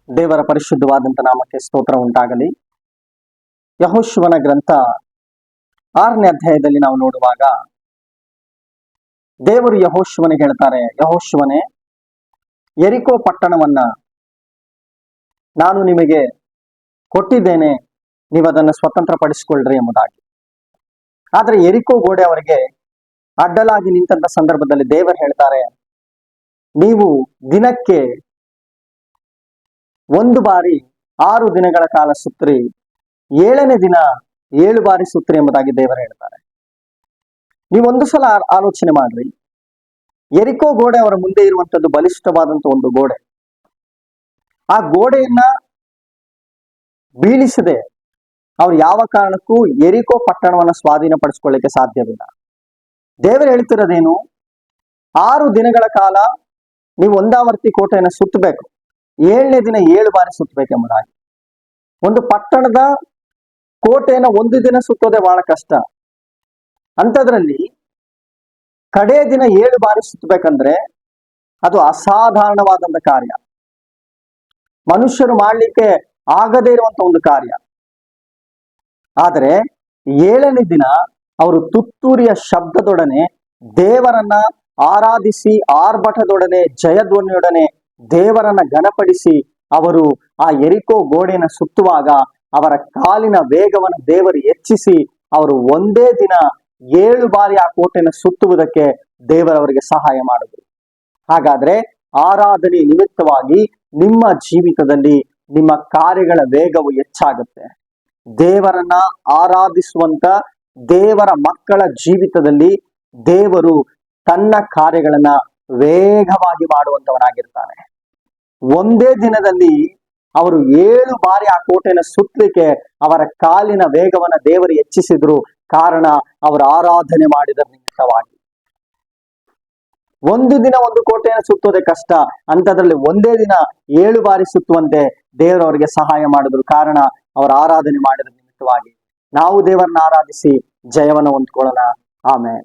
ದೇವರ ಪರಿಶುದ್ಧವಾದಂಥ ನಾಮಕ್ಕೆ ಸ್ತೋತ್ರ ಉಂಟಾಗಲಿ. ಯೆಹೋಶುವನ ಗ್ರಂಥ 6ನೇ ಅಧ್ಯಾಯದಲ್ಲಿ ನಾವು ನೋಡುವಾಗ ದೇವರು ಯೆಹೋಶುವನಿಗೆ ಹೇಳ್ತಾರೆ, ಯೆಹೋಶುವನೇ, ಯೆರಿಕೋ ಪಟ್ಟಣವನ್ನ ನಾನು ನಿಮಗೆ ಕೊಟ್ಟಿದ್ದೇನೆ, ನೀವು ಅದನ್ನು ಸ್ವತಂತ್ರ ಪಡಿಸಿಕೊಳ್ಳ್ರಿ ಎಂಬುದಾಗಿ. ಆದ್ರೆ ಯೆರಿಕೋ ಗೋಡೆ ಅವರಿಗೆ ಅಡ್ಡಲಾಗಿ ನಿಂತ ಸಂದರ್ಭದಲ್ಲಿ ದೇವರು ಹೇಳ್ತಾರೆ, ನೀವು ದಿನಕ್ಕೆ 1 ಬಾರಿ 6 ದಿನಗಳ ಕಾಲ ಸುತ್ರಿ, 7ನೇ ದಿನ 7 ಬಾರಿ ಸುತ್ರಿ ಎಂಬುದಾಗಿ ದೇವರು ಹೇಳ್ತಾರೆ. ನೀವೊಂದು ಸಲ ಆಲೋಚನೆ ಮಾಡ್ರಿ, ಯೆರಿಕೋ ಗೋಡೆ ಅವರ ಮುಂದೆ ಇರುವಂತದ್ದು ಬಲಿಷ್ಠವಾದಂತ ಒಂದು ಗೋಡೆ. ಆ ಗೋಡೆಯನ್ನ ಬೀಳಿಸದೆ ಅವ್ರು ಯಾವ ಕಾರಣಕ್ಕೂ ಯೆರಿಕೋ ಪಟ್ಟಣವನ್ನ ಸ್ವಾಧೀನಪಡಿಸ್ಕೊಳ್ಳಿಕ್ಕೆ ಸಾಧ್ಯವಿಲ್ಲ. ದೇವರು ಹೇಳ್ತಿರೋದೇನು, 6 ದಿನಗಳ ಕಾಲ ನೀವು ಒಂದಾವರ್ತಿ ಕೋಟೆಯನ್ನು ಸುತ್ತಬೇಕು, 7ನೇ ದಿನ 7 ಬಾರಿ ಸುತ್ತಬೇಕೆಂಬುದಾಗಿ. ಒಂದು ಪಟ್ಟಣದ ಕೋಟೆಯನ್ನು ಒಂದು ದಿನ ಸುತ್ತೋದೆ ಬಹಳ ಕಷ್ಟ. ಅಂಥದ್ರಲ್ಲಿ ಕಡೇ ದಿನ 7 ಬಾರಿ ಸುತ್ತಬೇಕಂದ್ರೆ ಅದು ಅಸಾಧಾರಣವಾದಂತ ಕಾರ್ಯ, ಮನುಷ್ಯರು ಮಾಡ್ಲಿಕ್ಕೆ ಆಗದೇ ಇರುವಂತ ಒಂದು ಕಾರ್ಯ. ಆದರೆ 7ನೇ ದಿನ ಅವರು ತುತ್ತೂರಿಯ ಶಬ್ದದೊಡನೆ ದೇವರನ್ನ ಆರಾಧಿಸಿ, ಆರ್ಭಟದೊಡನೆ, ಜಯಧ್ವನಿಯೊಡನೆ ದೇವರನ್ನ ಘನಪಡಿಸಿ ಅವರು ಆ ಯೆರಿಕೋ ಗೋಡೆಯನ್ನು ಸುತ್ತುವಾಗ ಅವರ ಕಾಲಿನ ವೇಗವನ್ನು ದೇವರು ಹೆಚ್ಚಿಸಿ ಅವರು ಒಂದೇ ದಿನ 7 ಬಾರಿ ಆ ಕೋಟೆಯನ್ನು ಸುತ್ತುವುದಕ್ಕೆ ದೇವರವರಿಗೆ ಸಹಾಯ ಮಾಡಿದ್ರು. ಹಾಗಾದ್ರೆ ಆರಾಧನೆ ನಿಮಿತ್ತವಾಗಿ ನಿಮ್ಮ ಜೀವಿತದಲ್ಲಿ ನಿಮ್ಮ ಕಾರ್ಯಗಳ ವೇಗವು ಹೆಚ್ಚಾಗುತ್ತೆ. ದೇವರನ್ನ ಆರಾಧಿಸುವಂತ ದೇವರ ಮಕ್ಕಳ ಜೀವಿತದಲ್ಲಿ ದೇವರು ತನ್ನ ಕಾರ್ಯಗಳನ್ನ ವೇಗವಾಗಿ ಮಾಡುವಂತವನಾಗಿರ್ತಾನೆ. ಒಂದೇ ದಿನದಲ್ಲಿ ಅವರು 7 ಬಾರಿ ಆ ಕೋಟೆಯನ್ನು ಸುತ್ತಲಿಕ್ಕೆ ಅವರ ಕಾಲಿನ ವೇಗವನ್ನ ದೇವರು ಹೆಚ್ಚಿಸಿದ್ರು. ಕಾರಣ ಅವರು ಆರಾಧನೆ ಮಾಡಿದ ನಿಮಿತ್ತವಾಗಿ. ಒಂದು ದಿನ ಒಂದು ಕೋಟೆಯನ್ನು ಸುತ್ತೋದೆ ಕಷ್ಟ, ಅಂಥದ್ರಲ್ಲಿ ಒಂದೇ ದಿನ 7 ಬಾರಿ ಸುತ್ತುವಂತೆ ದೇವರವರಿಗೆ ಸಹಾಯ ಮಾಡಿದ್ರು. ಕಾರಣ ಅವರು ಆರಾಧನೆ ಮಾಡಿದ ನಿಮಿತ್ತವಾಗಿ. ನಾವು ದೇವರನ್ನ ಆರಾಧಿಸಿ ಜಯವನ್ನು ಹೊಂದ್ಕೊಳ್ಳೋಣ. ಆಮೇಲೆ